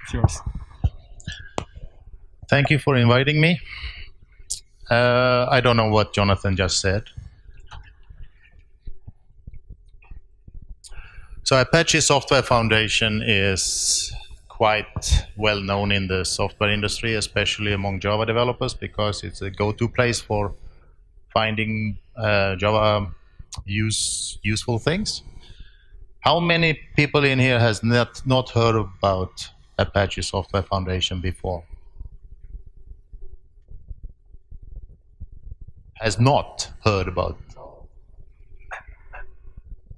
It's yours. Thank you for inviting me. I don't know what Jonathan just said. So Apache Software Foundation is quite well known in the software industry, especially among Java developers, because it's a go-to place for finding Java useful things. How many people in here has not heard about Apache Software Foundation before? Has not heard about?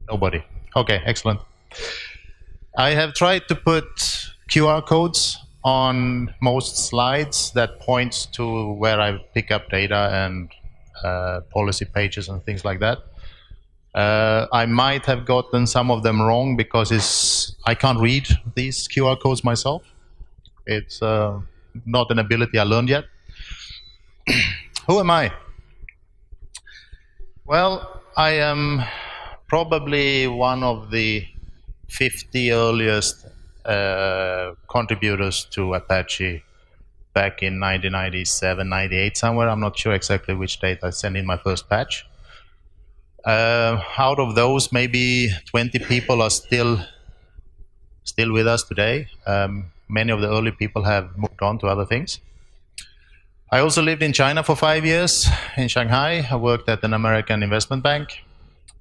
Nobody. Okay, excellent. I have tried to put QR codes on most slides that points to where I pick up data and policy pages and things like that. I might have gotten some of them wrong because I can't read these QR codes myself. It's not an ability I learned yet. Who am I? Well, I am probably one of the 50 earliest contributors to Apache back in 1997, 98 somewhere. I'm not sure exactly which date I sent in my first patch. Out of those, maybe 20 people are still with us today. Many of the early people have moved on to other things. I also lived in China for 5 years, in Shanghai. I worked at an American investment bank.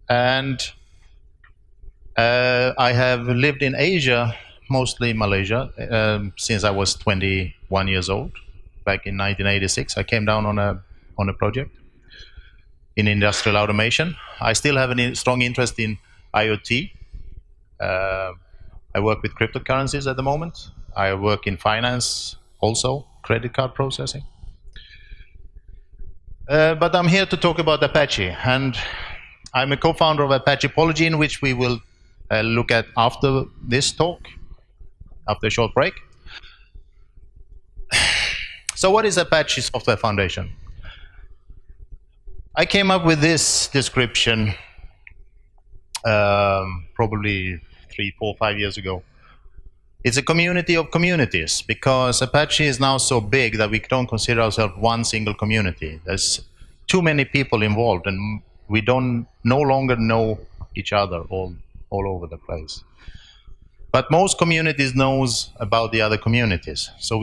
And I have lived in Asia, mostly Malaysia, since I was 21 years old. Back in 1986, I came down on a project in industrial automation. I still have a strong interest in IoT. I work with cryptocurrencies at the moment. I work in finance also, credit card processing. But I'm here to talk about Apache, and I'm a co-founder of Apache Polygene, which we will look at after this talk, after a short break. So what is Apache Software Foundation? I came up with this description probably 3, 4, 5 years ago. It's a community of communities, because Apache is now so big that we don't consider ourselves one single community. There's too many people involved, and we no longer know each other all over the place. But most communities knows about the other communities. So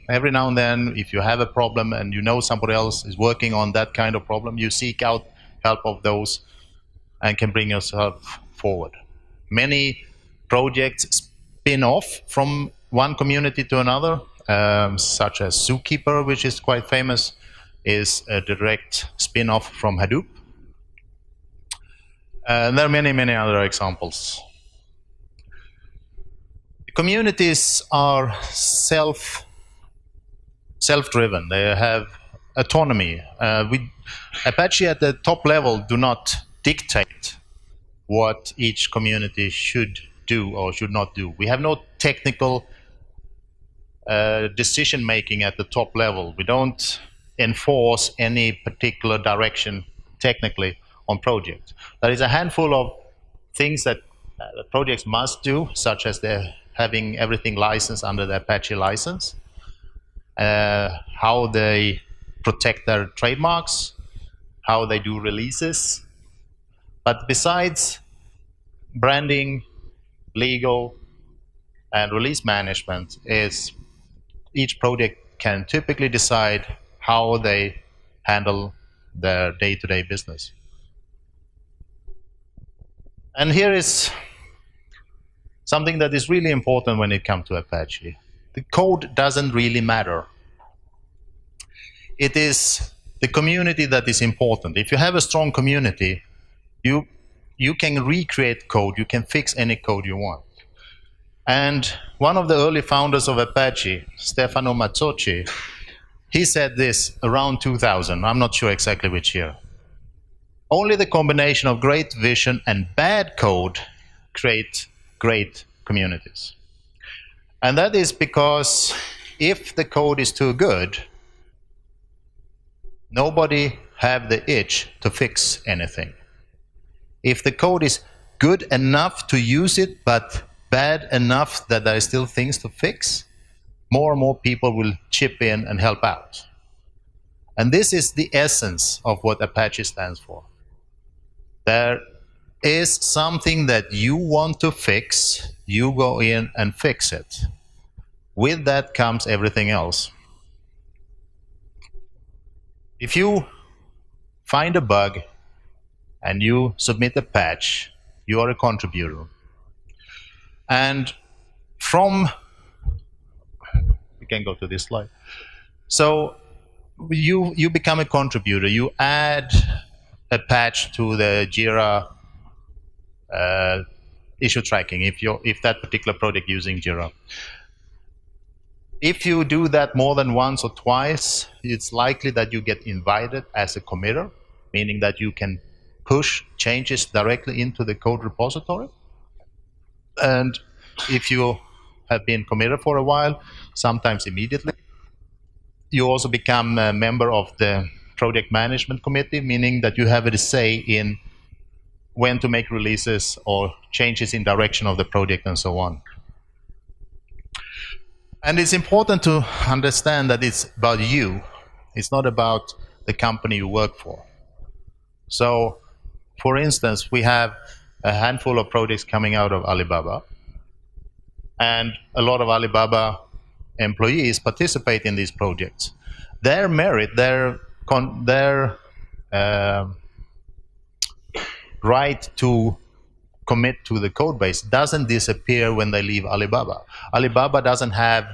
every now and then, if you have a problem and you know somebody else is working on that kind of problem, you seek out help of those and can bring yourself forward. Many projects spin off from one community to another, such as Zookeeper, which is quite famous, is a direct spin-off from Hadoop. There are many, many other examples. Communities are self-driven. They have autonomy. Apache at the top level do not dictate what each community should do or should not do. We have no technical decision-making at the top level. We don't enforce any particular direction technically on projects. There is a handful of things that projects must do, such as they're having everything licensed under the Apache license, how they protect their trademarks, how they do releases. But besides branding, legal, and release management, each project can typically decide how they handle their day-to-day business. And here is something that is really important when it comes to Apache. The code doesn't really matter. It is the community that is important. If you have a strong community, you can recreate code, you can fix any code you want. And one of the early founders of Apache, Stefano Mazzocchi, he said this around 2000, I'm not sure exactly which year. Only the combination of great vision and bad code create great communities. And that is because if the code is too good, nobody have the itch to fix anything. If the code is good enough to use it, but bad enough that there are still things to fix, more and more people will chip in and help out. And this is the essence of what Apache stands for. There is something that you want to fix, you go in and fix it. With that comes everything else. If you find a bug and you submit a patch, you are a contributor. And from, we can go to this slide. So you become a contributor. You add a patch to the Jira issue tracking if that particular project using Jira. If you do that more than once or twice, it's likely that you get invited as a committer, meaning that you can push changes directly into the code repository. And if you have been committed for a while, sometimes immediately, you also become a member of the project management committee, meaning that you have a say in when to make releases or changes in direction of the project and so on. And it's important to understand that it's about you. It's not about the company you work for. So, for instance, we have a handful of projects coming out of Alibaba, and a lot of Alibaba employees participate in these projects. Their merit, their right to commit to the code base doesn't disappear when they leave Alibaba. Alibaba doesn't have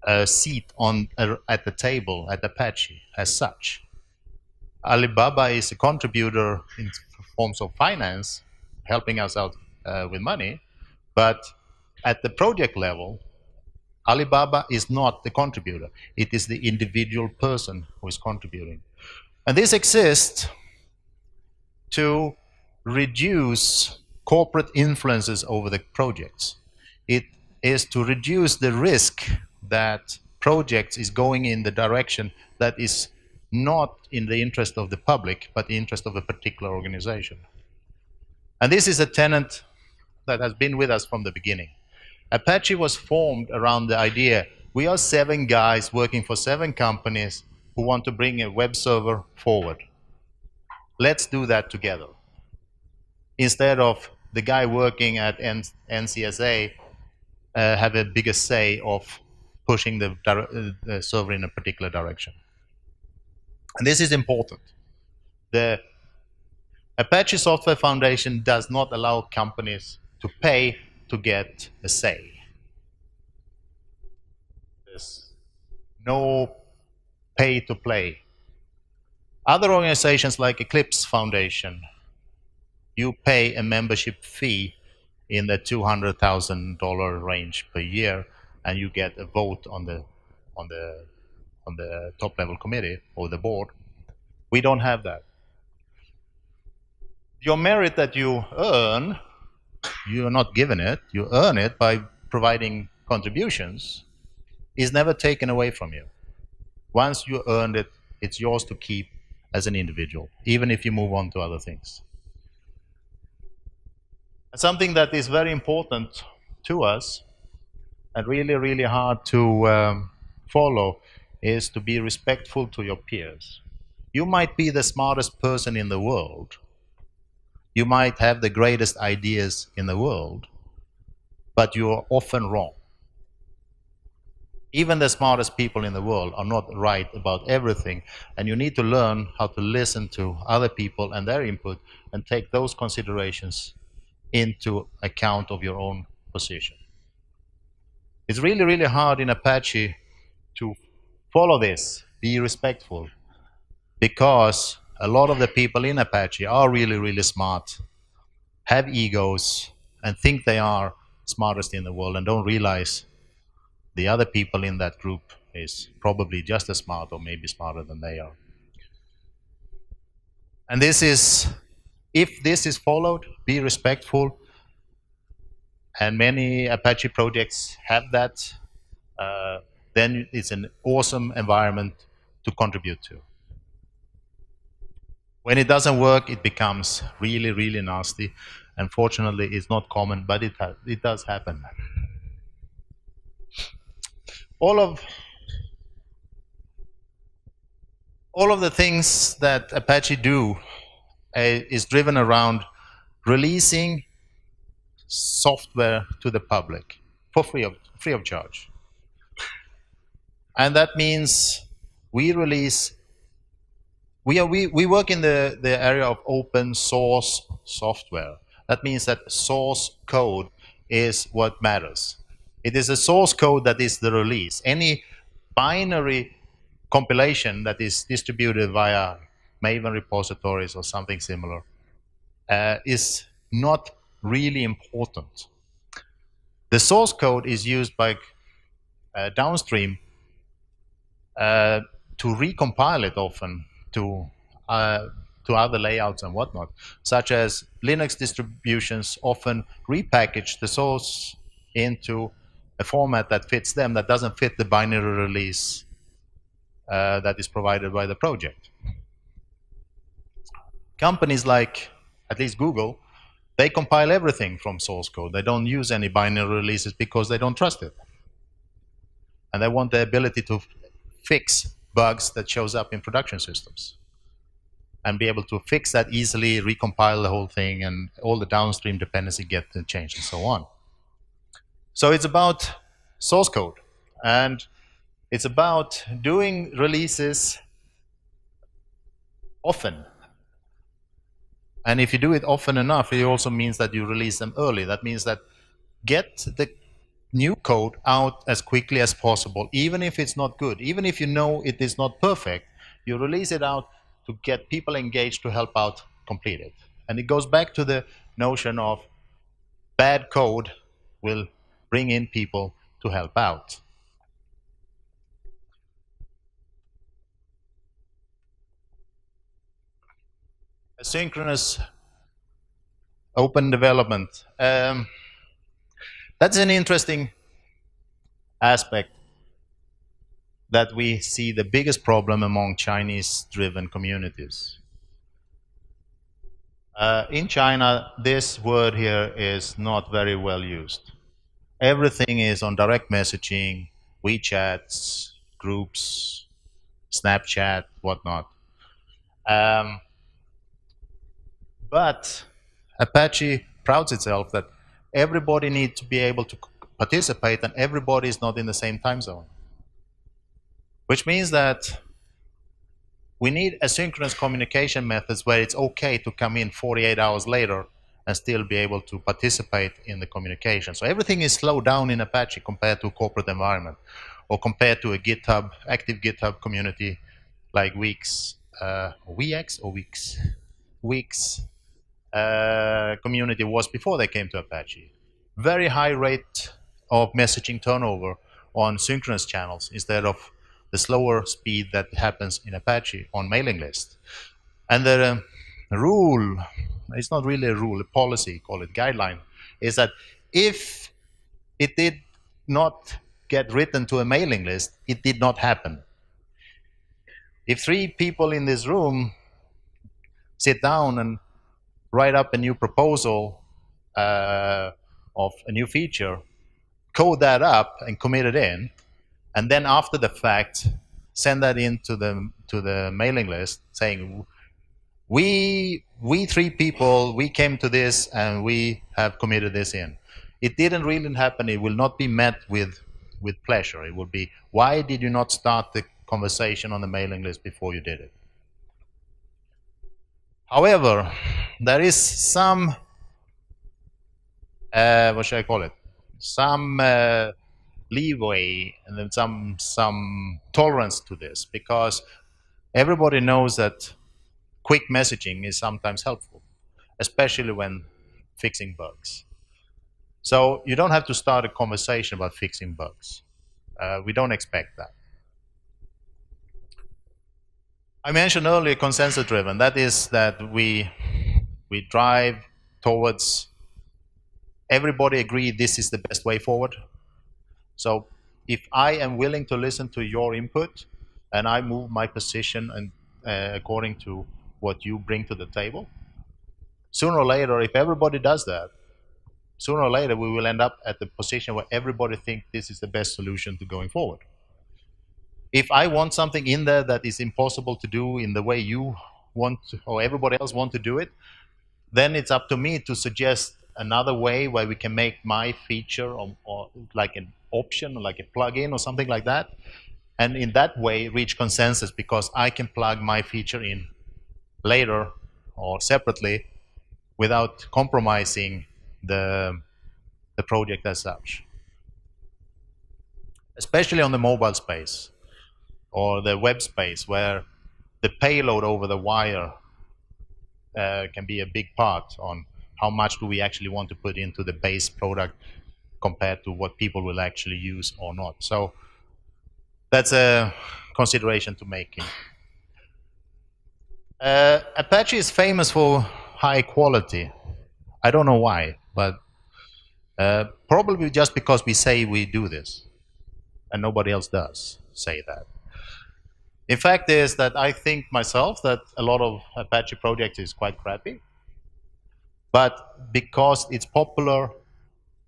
a seat at the table at Apache as such. Alibaba is a contributor in forms of finance, helping us out with money, but at the project level, Alibaba is not the contributor. It is the individual person who is contributing. And this exists to reduce corporate influences over the projects. It is to reduce the risk that projects is going in the direction that is not in the interest of the public, but the interest of a particular organization. And this is a tenet that has been with us from the beginning. Apache was formed around the idea, we are 7 guys working for 7 companies who want to bring a web server forward. Let's do that together. Instead of the guy working at NCSA have a bigger say of pushing the server in a particular direction. And this is important. The Apache Software Foundation does not allow companies to pay to get a say. There's no pay to play. Other organizations like Eclipse Foundation, you pay a membership fee in the $200,000 range per year, and you get a vote on the top level committee or the board. We don't have that. Your merit that you earn, you are not given it, you earn it by providing contributions, is never taken away from you. Once you earned it, it's yours to keep as an individual, even if you move on to other things. And something that is very important to us and really, really hard to follow is to be respectful to your peers. You might be the smartest person in the world. You might have the greatest ideas in the world, but you are often wrong. Even the smartest people in the world are not right about everything, and you need to learn how to listen to other people and their input and take those considerations into account of your own position. It's really, really hard in Apache to follow this, be respectful, because a lot of the people in Apache are really, really smart, have egos, and think they are smartest in the world and don't realize the other people in that group is probably just as smart or maybe smarter than they are. And this is, if this is followed, be respectful, and many Apache projects have that, then it's an awesome environment to contribute to. When it doesn't work, it becomes really, really nasty. Unfortunately, it's not common, but it does happen. all of the things that Apache do is driven around releasing software to the public for free of charge. And that means we release, we work in the area of open source software. That means that source code is what matters. It is the source code that is the release. Any binary compilation that is distributed via Maven repositories or something similar is not really important. The source code is used by downstream to recompile it often to other layouts and whatnot, such as Linux distributions often repackage the source into a format that fits them, that doesn't fit the binary release that is provided by the project. Companies like, at least Google, they compile everything from source code. They don't use any binary releases because they don't trust it. And they want the ability to fix bugs that shows up in production systems and be able to fix that easily, recompile the whole thing, and all the downstream dependency get changed and so on. So it's about source code, and it's about doing releases often. And if you do it often enough, it also means that you release them early. That means that get the new code out as quickly as possible, even if it's not good, even if you know it is not perfect, you release it out to get people engaged to help out complete it. And it goes back to the notion of bad code will bring in people to help out. Asynchronous open development. That's an interesting aspect that we see the biggest problem among Chinese-driven communities. In China, this word here is not very well used. Everything is on direct messaging, WeChats, groups, Snapchat, whatnot. But Apache prouds itself that everybody needs to be able to participate and everybody is not in the same time zone. Which means that we need asynchronous communication methods where it's okay to come in 48 hours later and still be able to participate in the communication. So everything is slowed down in Apache compared to a corporate environment or compared to a GitHub, active GitHub community like Wix, Wix or Wix? Wix community was before they came to Apache. Very high rate of messaging turnover on synchronous channels instead of the slower speed that happens in Apache on mailing list. And the rule, it's not really a rule, a policy, call it guideline, is that if it did not get written to a mailing list, it did not happen. If 3 people in this room sit down and write up a new proposal of a new feature, code that up and commit it in, and then after the fact send that into the mailing list saying, we 3 people, we came to this and we have committed this in. It didn't really happen. It will not be met with pleasure. It will be, why did you not start the conversation on the mailing list before you did it? However, there is some, what should I call it? Some leeway and then some tolerance to this, because everybody knows that quick messaging is sometimes helpful, especially when fixing bugs. So you don't have to start a conversation about fixing bugs. We don't expect that. I mentioned earlier consensus driven. That is that we drive towards everybody agree this is the best way forward. So if I am willing to listen to your input and I move my position and according to what you bring to the table, sooner or later, if everybody does that, sooner or later we will end up at the position where everybody thinks this is the best solution to going forward. If I want something in there that is impossible to do in the way you want to, or everybody else want to do it, then it's up to me to suggest another way where we can make my feature or like an option or like a plugin or something like that, and in that way reach consensus, because I can plug my feature in later or separately without compromising the project as such. Especially on the mobile space or the web space, where the payload over the wire can be a big part on how much do we actually want to put into the base product compared to what people will actually use or not. So that's a consideration to make. Apache is famous for high quality. I don't know why, but probably just because we say we do this and nobody else does say that. In fact is that I think myself that a lot of Apache projects is quite crappy, but because it's popular,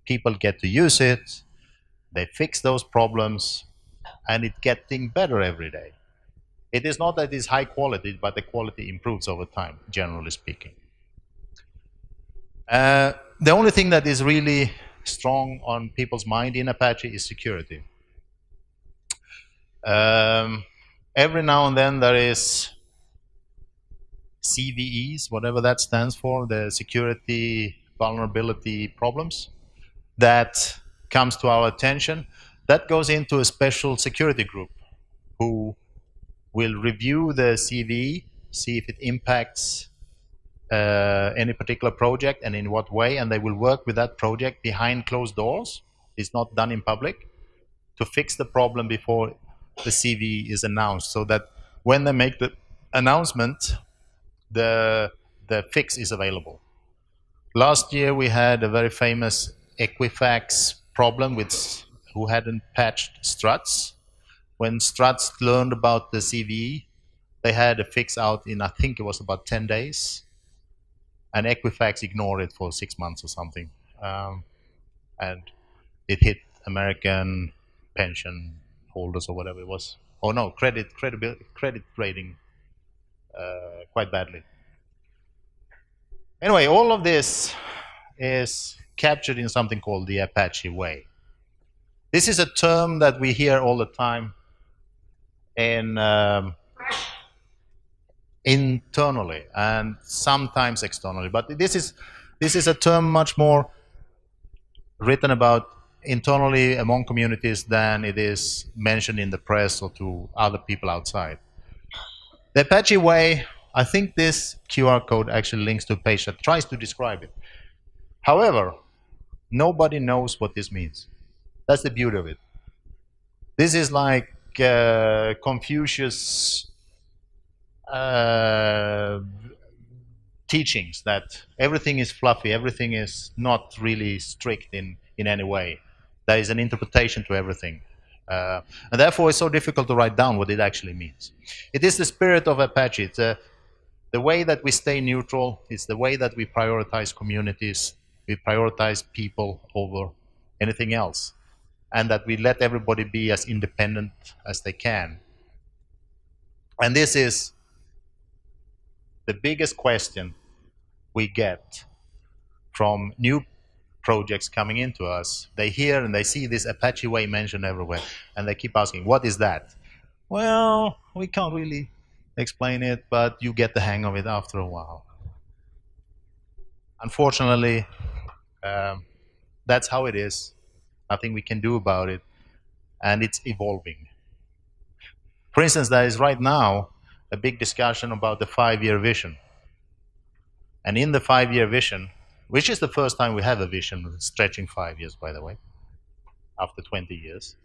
people get to use it, they fix those problems, and it's getting better every day. It is not that it's high quality, but the quality improves over time, generally speaking. The only thing that is really strong on people's mind in Apache is security. Every now and then there is CVEs, whatever that stands for, the security vulnerability problems, that comes to our attention. That goes into a special security group who will review the CVE, see if it impacts any particular project and in what way, and they will work with that project behind closed doors. It's not done in public, to fix the problem before the CVE is announced, so that when they make the announcement, the fix is available. Last year we had a very famous Equifax problem with who hadn't patched struts. When struts learned about the CVE, they had a fix out in, I think it was about 10 days. And Equifax ignored it for 6 months or something. And it hit American pension holders or whatever it was. Oh no, credit rating quite badly. Anyway, all of this is captured in something called the Apache Way. This is a term that we hear all the time in internally and sometimes externally, but this is a term much more written about internally among communities than it is mentioned in the press or to other people outside. The Apache Way, I think this QR code actually links to a page that tries to describe it. However, nobody knows what this means. That's the beauty of it. This is like Confucius teachings, that everything is fluffy, everything is not really strict in any way. There is an interpretation to everything. And therefore it's so difficult to write down what it actually means. It is the spirit of Apache. It's the way that we stay neutral. It's the way that we prioritize communities. We prioritize people over anything else. And that we let everybody be as independent as they can. And this is the biggest question we get from new projects coming into us. They hear and they see this Apache Way mentioned everywhere, and they keep asking, what is that? Well, we can't really explain it, but you get the hang of it after a while. Unfortunately, that's how it is. Nothing we can do about it, and it's evolving. For instance, there is right now a big discussion about the 5-year vision. And in the 5-year vision, which is the first time we have a vision stretching 5 years, by the way, after 20 years.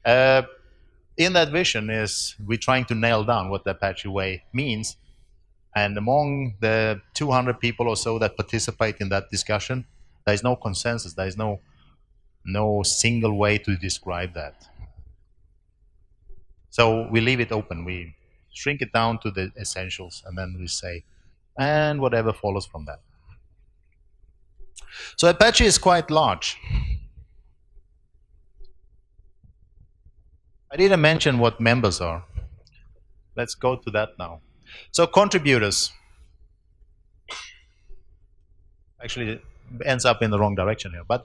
In that vision is we're trying to nail down what the Apache Way means. And among the 200 people or so that participate in that discussion, there is no consensus. There is no single way to describe that. So we leave it open. We shrink it down to the essentials, and then we say, and whatever follows from that. So Apache is quite large. I didn't mention what members are. Let's go to that now. So contributors actually ends up in the wrong direction here. But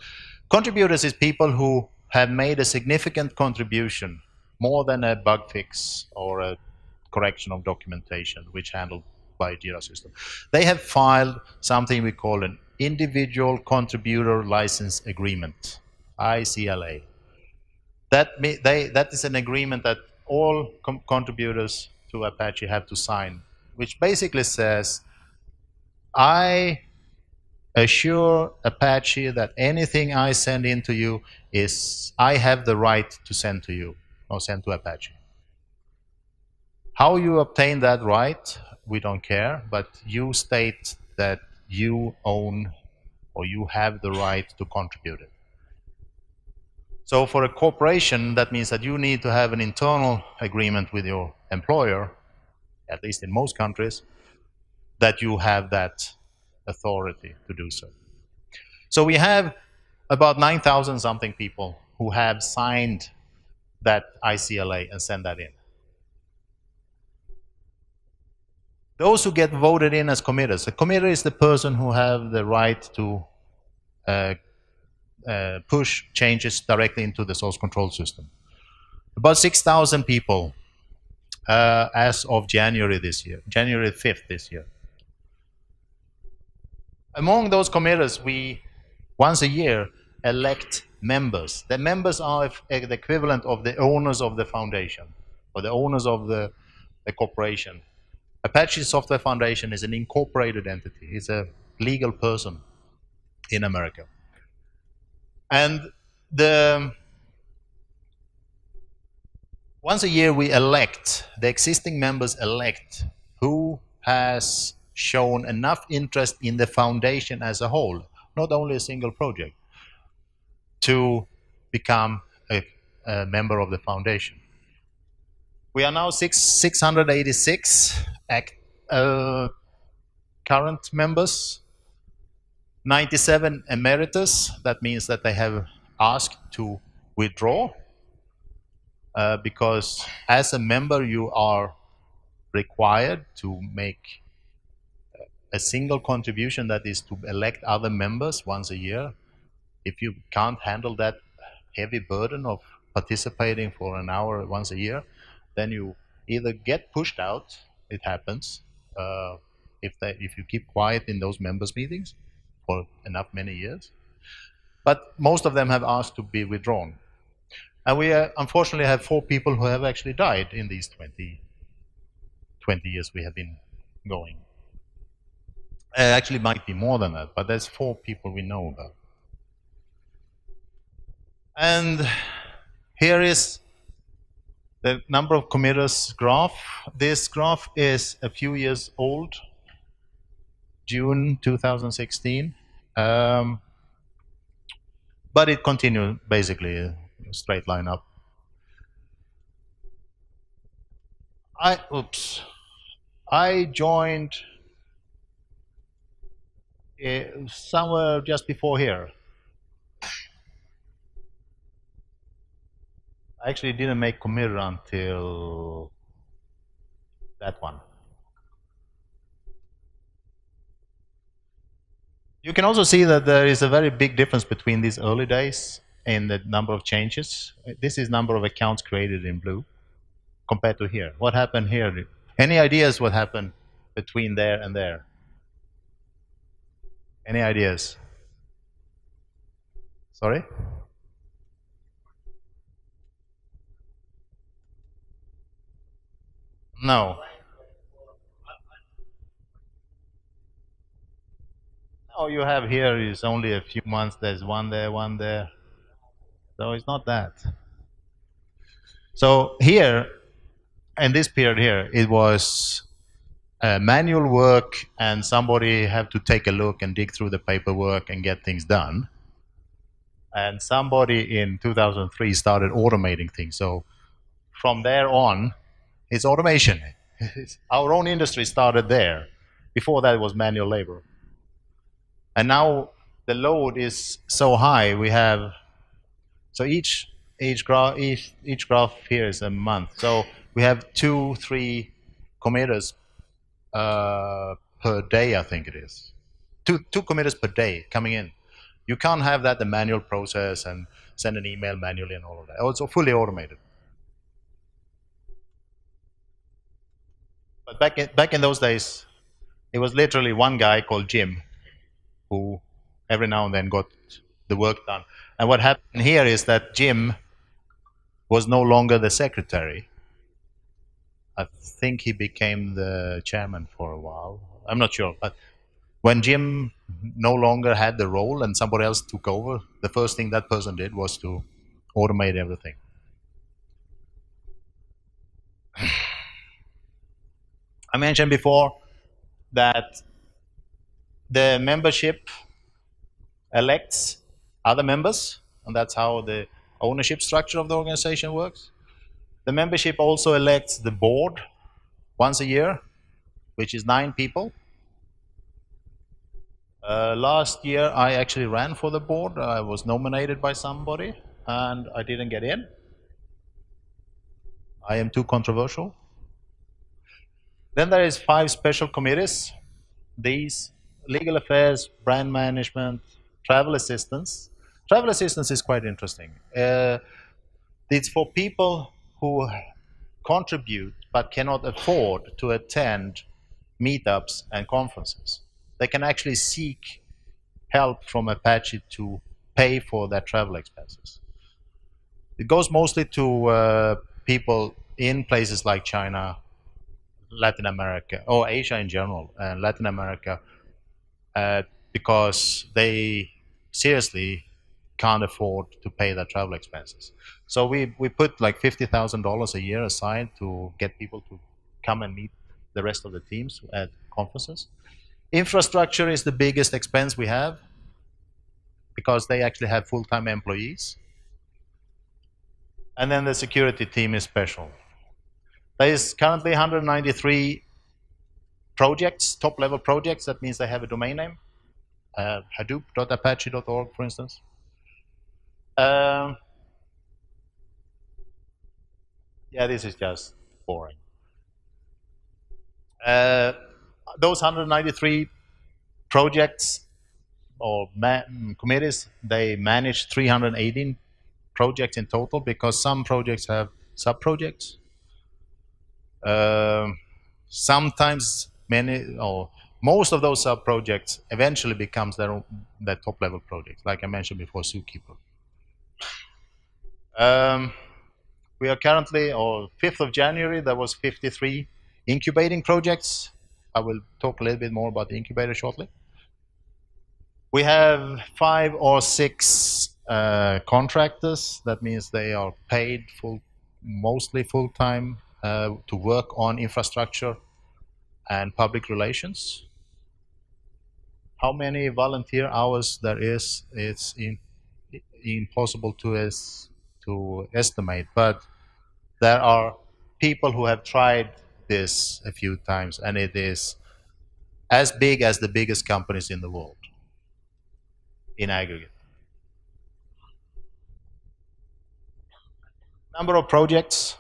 contributors is people who have made a significant contribution, more than a bug fix or a correction of documentation, which handled by a Jira system. They have filed something we call an Individual Contributor License Agreement, ICLA. That is an agreement that all contributors to Apache have to sign, which basically says, I assure Apache that anything I send into you is I have the right to send to you or send to Apache. How you obtain that right, we don't care, but you state that you own or you have the right to contribute it. So for a corporation, that means that you need to have an internal agreement with your employer, at least in most countries, that you have that authority to do so. So we have about 9,000 something people who have signed that ICLA and sent that in. Those who get voted in as committers, a committer is the person who have the right to push changes directly into the source control system. About 6,000 people as of January this year, January 5th this year. Among those committers, we, once a year, elect members. The members are the equivalent of the owners of the foundation, or the owners of the corporation. Apache Software Foundation is an incorporated entity. It's a legal person in America. And once a year we elect, the existing members elect who has shown enough interest in the foundation as a whole, not only a single project, to become a member of the foundation. We are now 686 current members, 97 emeritus. That means that they have asked to withdraw because as a member you are required to make a single contribution, that is to elect other members once a year. If you can't handle that heavy burden of participating for an hour once a year, then you either get pushed out, it happens, if you keep quiet in those members' meetings for many years. But most of them have asked to be withdrawn. And we unfortunately have 4 people who have actually died in these 20 years we have been going. Actually might be more than that, but there's 4 people we know about. And here is the number of committers graph. This graph is a few years old, June 2016. But it continued basically a straight line up. I joined somewhere just before here. I actually didn't make committer until that one. You can also see that there is a very big difference between these early days in the number of changes. This is number of accounts created in blue compared to here. What happened here? Any ideas what happened between there and there? Any ideas? Sorry? No. All you have here is only a few months. There's one there, one there. So it's not that. So here, in this period here, it was manual work and somebody had to take a look and dig through the paperwork and get things done. And somebody in 2003 started automating things. So from there on, it's automation. Our own industry started there. Before that, it was manual labor. And now the load is so high, we have, so each each graph here is a month. So we have 2-3 committers per day, I think it is. Two committers per day coming in. You can't have that the manual process and send an email manually and all of that. Also fully automated. But back in those days, it was literally one guy called Jim who every now and then got the work done. And what happened here is that Jim was no longer the secretary. I think he became the chairman for a while. I'm not sure. But when Jim no longer had the role and somebody else took over, the first thing that person did was to automate everything. I mentioned before that the membership elects other members, and that's how the ownership structure of the organization works. The membership also elects the board once a year, which is 9 people. Last year I actually ran for the board. I was nominated by somebody and I didn't get in. I am too controversial. Then there is 5 special committees. These: legal affairs, brand management, travel assistance. Travel assistance is quite interesting. It's for people who contribute but cannot afford to attend meetups and conferences. They can actually seek help from Apache to pay for their travel expenses. It goes mostly to people in places like China, Latin America, or Asia in general, and Latin America, because they seriously can't afford to pay their travel expenses. So we put like $50,000 a year aside to get people to come and meet the rest of the teams at conferences. Infrastructure is the biggest expense we have because they actually have full-time employees. And then the security team is special. There is currently 193 projects, top-level projects. That means they have a domain name, hadoop.apache.org, for instance. Yeah, this is just boring. Those 193 projects or committees, they manage 318 projects in total because some projects have sub-projects. Sometimes many or most of those sub-projects eventually becomes their top-level projects, like I mentioned before, Zookeeper. We are currently, or 5th of January, there was 53 incubating projects. I will talk a little bit more about the incubator shortly. We have 5 or 6 contractors. That means they are paid mostly full-time to work on infrastructure and public relations. How many volunteer hours there is, it's impossible to estimate, but there are people who have tried this a few times, and it is as big as the biggest companies in the world in aggregate. Number of projects: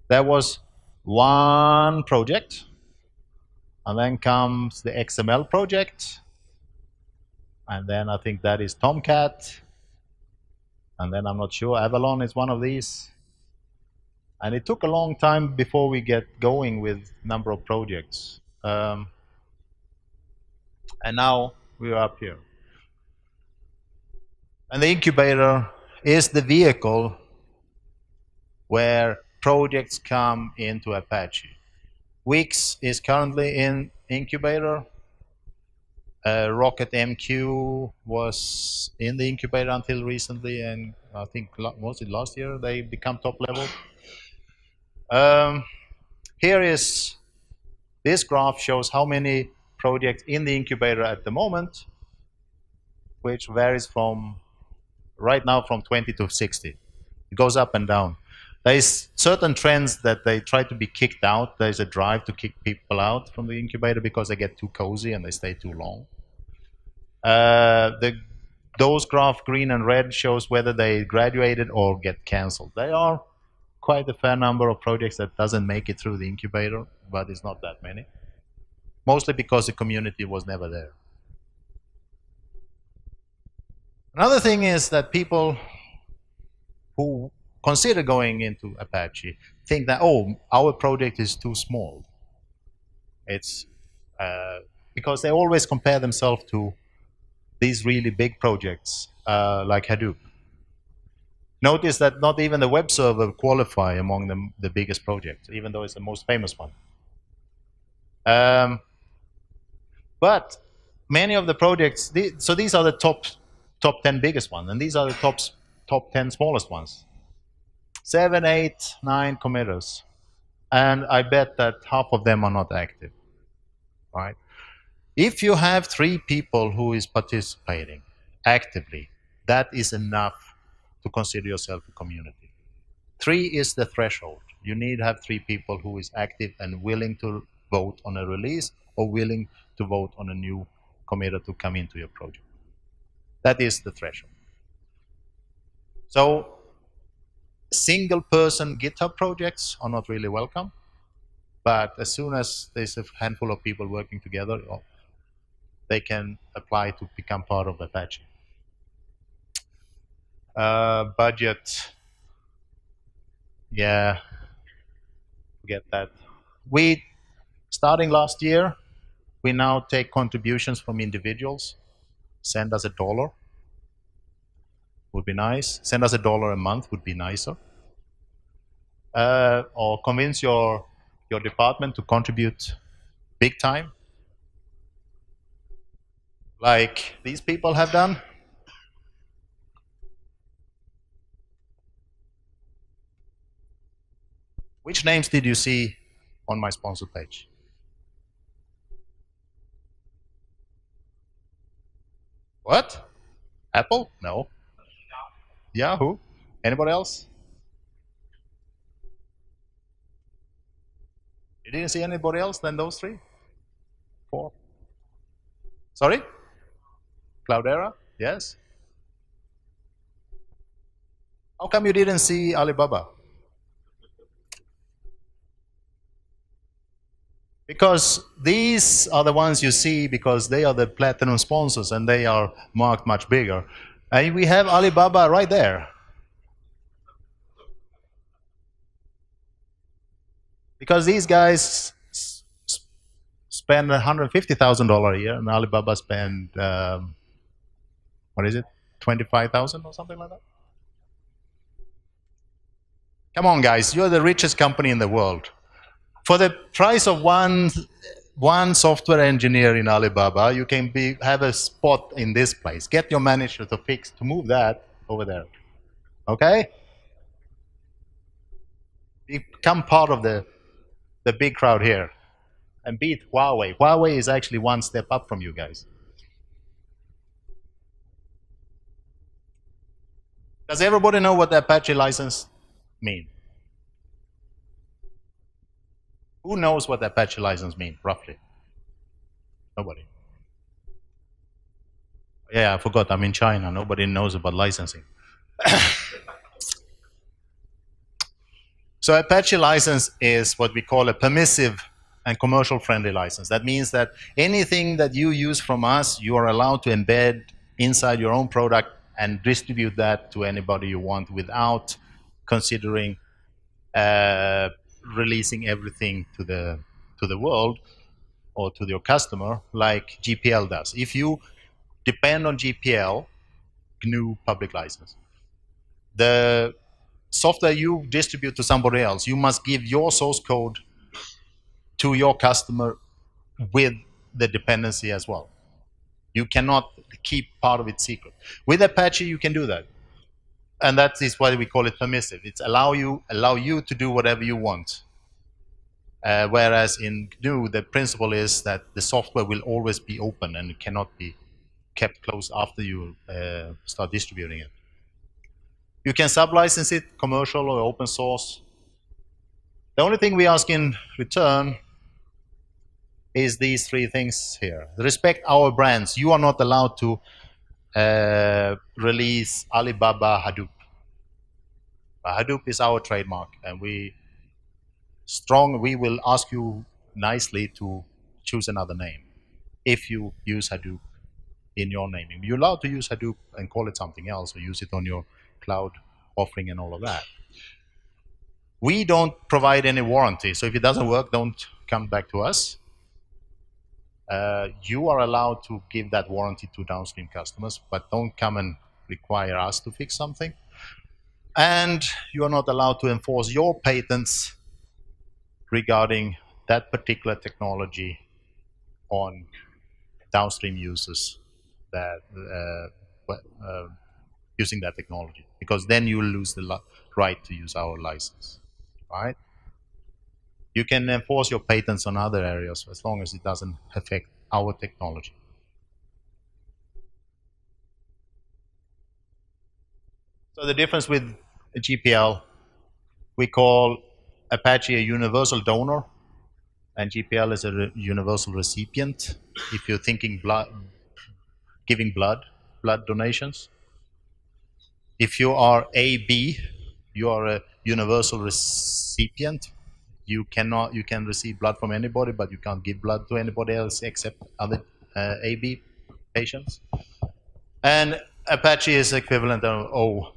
there was 1 project, and then comes the XML project, and then I think that is Tomcat, and then I'm not sure, Avalon is one of these. And it took a long time before we get going with number of projects. And now we are up here. And the incubator is the vehicle where projects come into Apache. Wix is currently in incubator. Rocket MQ was in the incubator until recently, and I think was it last year they become top level. Here is this graph shows how many projects in the incubator at the moment, which varies from right now from 20 to 60. It goes up and down. There is certain trends that they try to be kicked out. There's a drive to kick people out from the incubator because they get too cozy and they stay too long. The Those graph, green and red, shows whether they graduated or get cancelled. There are quite a fair number of projects that doesn't make it through the incubator, but it's not that many. Mostly because the community was never there. Another thing is that people who consider going into Apache think that, oh, our project is too small. It's because they always compare themselves to these really big projects like Hadoop. Notice that not even the web server qualify among the biggest projects, even though it's the most famous one. But many of the projects, so these are the top 10 biggest ones, and these are the top 10 smallest ones. 7, 8, 9 committers, and I bet that half of them are not active, right? If you have 3 people who is participating actively, that is enough to consider yourself a community. 3 is the threshold. You need to have 3 people who is active and willing to vote on a release or willing to vote on a new committer to come into your project. That is the threshold. So single person GitHub projects are not really welcome, but as soon as there's a handful of people working together, they can apply to become part of Apache. Budget, yeah, forget that. Starting last year, we now take contributions from individuals. Send us $1, would be nice. Send us $1 a month would be nicer. Or convince your department to contribute big time, like these people have done. Which names did you see on my sponsor page? What? Apple? No. Yahoo? Anybody else? You didn't see anybody else than those 3? 4? Sorry? Cloudera? Yes. How come you didn't see Alibaba? Because these are the ones you see because they are the platinum sponsors and they are marked much bigger. And we have Alibaba right there. Because these guys spend $150,000 a year and Alibaba spend, what is it, 25,000 or something like that? Come on, guys, you're the richest company in the world. For the price of one software engineer in Alibaba, you can have a spot in this place. Get your manager to move that over there. Okay? Become part of the big crowd here and beat Huawei. Huawei is actually one step up from you guys. Does everybody know what the Apache license means? Who knows what the Apache license means, roughly? Nobody. Yeah, I forgot. I'm in China. Nobody knows about licensing. So Apache license is what we call a permissive and commercial friendly license. That means that anything that you use from us, you are allowed to embed inside your own product and distribute that to anybody you want without considering releasing everything to the world or to your customer like GPL does. If you depend on GPL, GNU public license, the software you distribute to somebody else, you must give your source code to your customer with the dependency as well. You cannot keep part of it secret. With Apache, you can do that. And that is why we call it permissive. It's allow you to do whatever you want. Whereas in GNU, the principle is that the software will always be open and it cannot be kept closed after you start distributing it. You can sub-license it, commercial or open source. The only thing we ask in return is these 3 things here. Respect our brands. You are not allowed to release Alibaba Hadoop. Hadoop is our trademark, and we will ask you nicely to choose another name if you use Hadoop in your naming. You're allowed to use Hadoop and call it something else, or use it on your cloud offering and all of that. We don't provide any warranty, so if it doesn't work, don't come back to us. You are allowed to give that warranty to downstream customers, but don't come and require us to fix something. And you are not allowed to enforce your patents regarding that particular technology on downstream users that using that technology, because then you will lose the right to use our license, right? You can enforce your patents on other areas as long as it doesn't affect our technology. So the difference with GPL, we call Apache a universal donor, and GPL is a universal recipient. If you're thinking giving blood donations. If you are AB, you are a universal recipient. You can receive blood from anybody, but you can't give blood to anybody else except other AB patients. And Apache is equivalent of O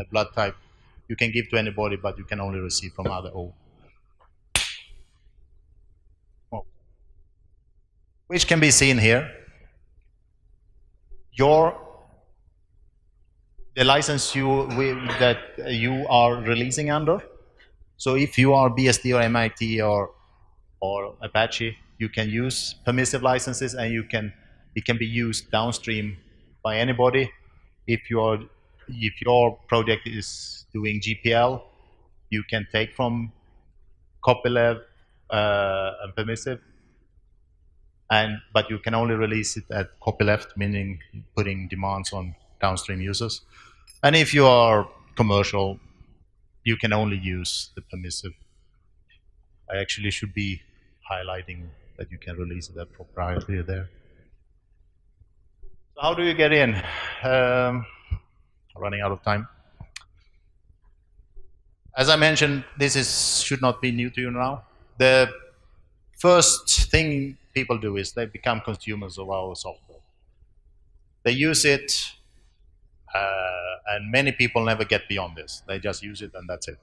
blood type. You can give to anybody, but you can only receive from other O. Which can be seen here. The license that you are releasing under. So if you are BSD or MIT or Apache, you can use permissive licenses, and it can be used downstream by anybody. If your project is doing GPL, you can take from copyleft and permissive, but you can only release it at copyleft, meaning putting demands on downstream users. And if you are commercial, you can only use the permissive. I actually should be highlighting that you can release that proprietary there. So how do you get in? Running out of time. As I mentioned, should not be new to you now. The first thing people do is they become consumers of our software. They use it, and many people never get beyond this. They just use it, and that's it.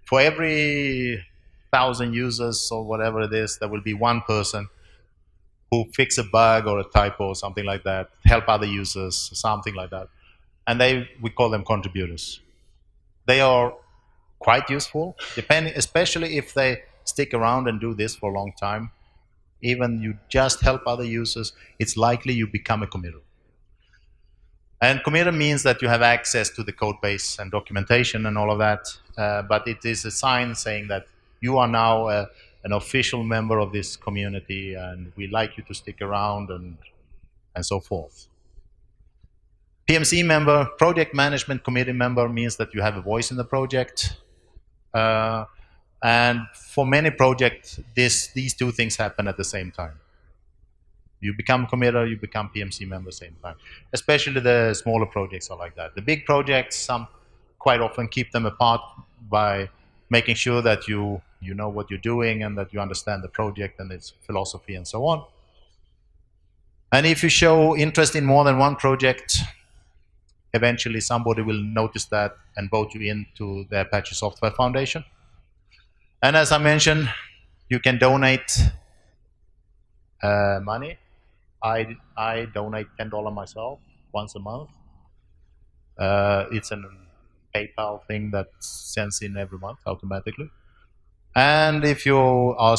For every 1,000 users or whatever it is, there will be one person who fix a bug or a typo or something like that, help other users, something like that. And we call them contributors. They are quite useful, especially if they stick around and do this for a long time. Even you just help other users, it's likely you become a committer. And committer means that you have access to the code base and documentation and all of that, but it is a sign saying that you are now an official member of this community, and we like you to stick around and so forth. PMC member, project management committee member, means that you have a voice in the project. And for many projects, these two things happen at the same time. You become committer, you become PMC member at the same time. Especially the smaller projects are like that. The big projects, some quite often keep them apart by making sure that you know what you're doing and that you understand the project and its philosophy and so on. And if you show interest in more than one project, eventually somebody will notice that and vote you into the Apache Software Foundation. And as I mentioned, you can donate money. I donate $10 myself once a month. It's a PayPal thing that sends in every month automatically. And if you are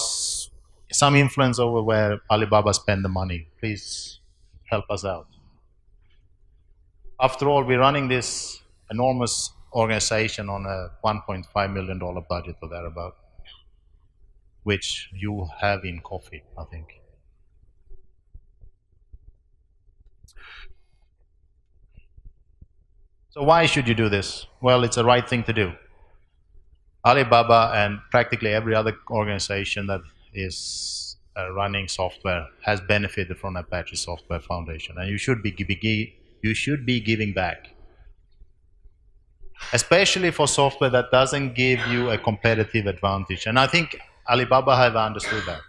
some influence over where Alibaba spend the money, please help us out. After all, we're running this enormous organization on a $1.5 million budget or thereabout, which you have in coffee, I think. So why should you do this? Well, it's the right thing to do. Alibaba and practically every other organization that is running software has benefited from Apache Software Foundation, and you should be giving back, especially for software that doesn't give you a competitive advantage. And I think Alibaba have understood that.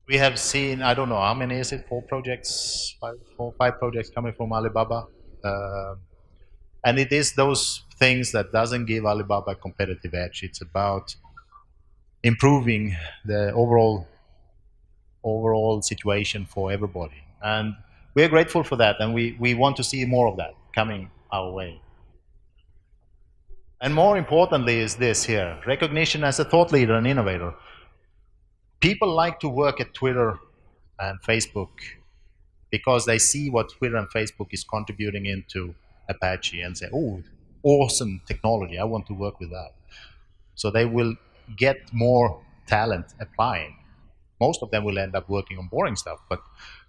We have seen, I don't know how many is it, 4 projects, 5 projects coming from Alibaba, and it is those things that doesn't give Alibaba a competitive edge. It's about improving the overall situation for everybody. And we're grateful for that, and we want to see more of that coming our way. And more importantly is this here, recognition as a thought leader and innovator. People like to work at Twitter and Facebook because they see what Twitter and Facebook is contributing into Apache and say, oh, awesome technology, I want to work with that. So they will get more talent applying. Most of them will end up working on boring stuff, but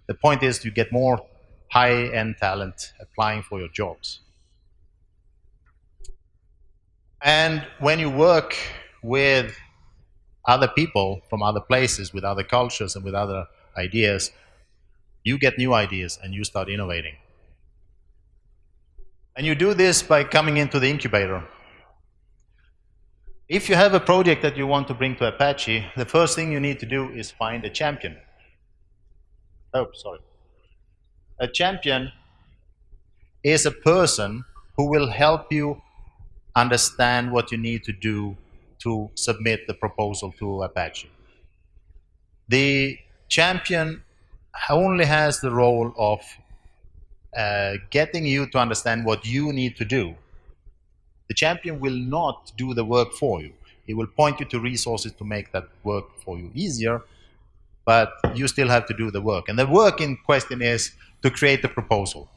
the point is you get more high-end talent applying for your jobs. And when you work with other people from other places, with other cultures and with other ideas, you get new ideas and you start innovating. And you do this by coming into the incubator. If you have a project that you want to bring to Apache, the first thing you need to do is find a champion. Oh, sorry. A champion is a person who will help you understand what you need to do to submit the proposal to Apache. The champion only has the role of getting you to understand what you need to do. The champion will not do the work for you. He will point you to resources to make that work for you easier, but you still have to do the work. And the work in question is to create the proposal.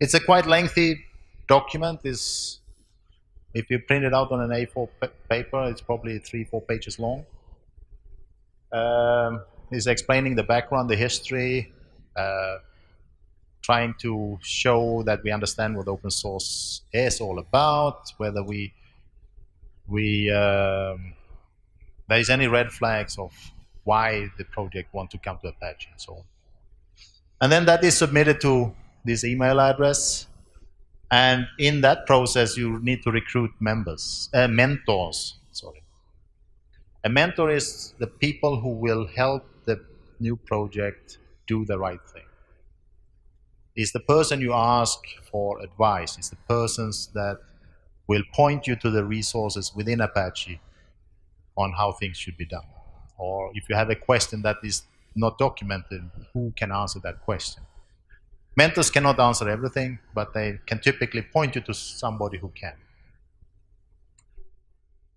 It's a quite lengthy document. If you print it out on an A4 paper, it's probably 3-4 pages long. It's explaining the background, the history, trying to show that we understand what open source is all about, whether there is any red flags of why the project want to come to Apache and so on. And then that is submitted to this email address. And in that process, you need to recruit mentors. Sorry. A mentor is the people who will help the new project do the right thing. It's the person you ask for advice. It's the persons that will point you to the resources within Apache on how things should be done. Or if you have a question that is not documented, who can answer that question? Mentors cannot answer everything, but they can typically point you to somebody who can.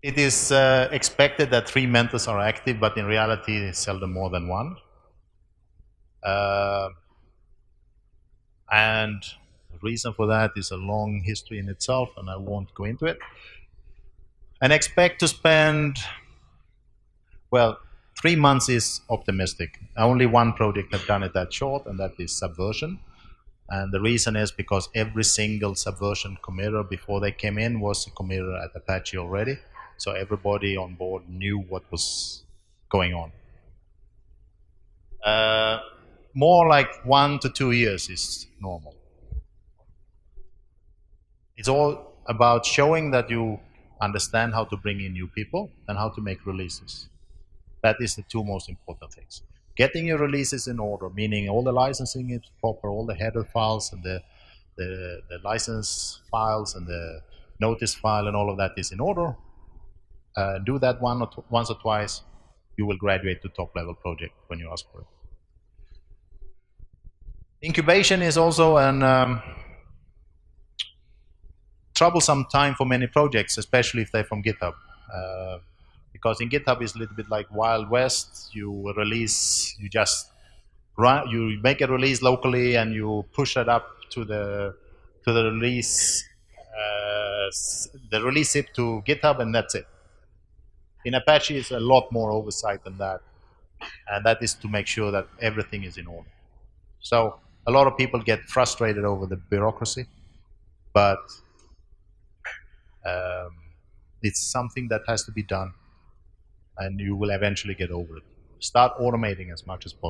It is expected that 3 mentors are active, but in reality, it's seldom more than 1. And the reason for that is a long history in itself, and I won't go into it. And expect to spend, well, 3 months is optimistic. Only 1 project has done it that short, and that is Subversion. And the reason is because every single Subversion committer before they came in was a committer at Apache already. So everybody on board knew what was going on. More like 1 to 2 years is normal. It's all about showing that you understand how to bring in new people and how to make releases. That is the 2 most important things. Getting your releases in order, meaning all the licensing is proper, all the header files and the license files and the notice file and all of that is in order. Do that once or twice, you will graduate to top level project when you ask for it. Incubation is also an troublesome time for many projects, especially if they're from GitHub. Because in GitHub it's a little bit like Wild West. You release, you just run, you make a release locally and you push it up to the release zip to GitHub, and that's it. In Apache, it's a lot more oversight than that, and that is to make sure that everything is in order. So a lot of people get frustrated over the bureaucracy, but it's something that has to be done. and you will eventually get over it. Start automating as much as possible.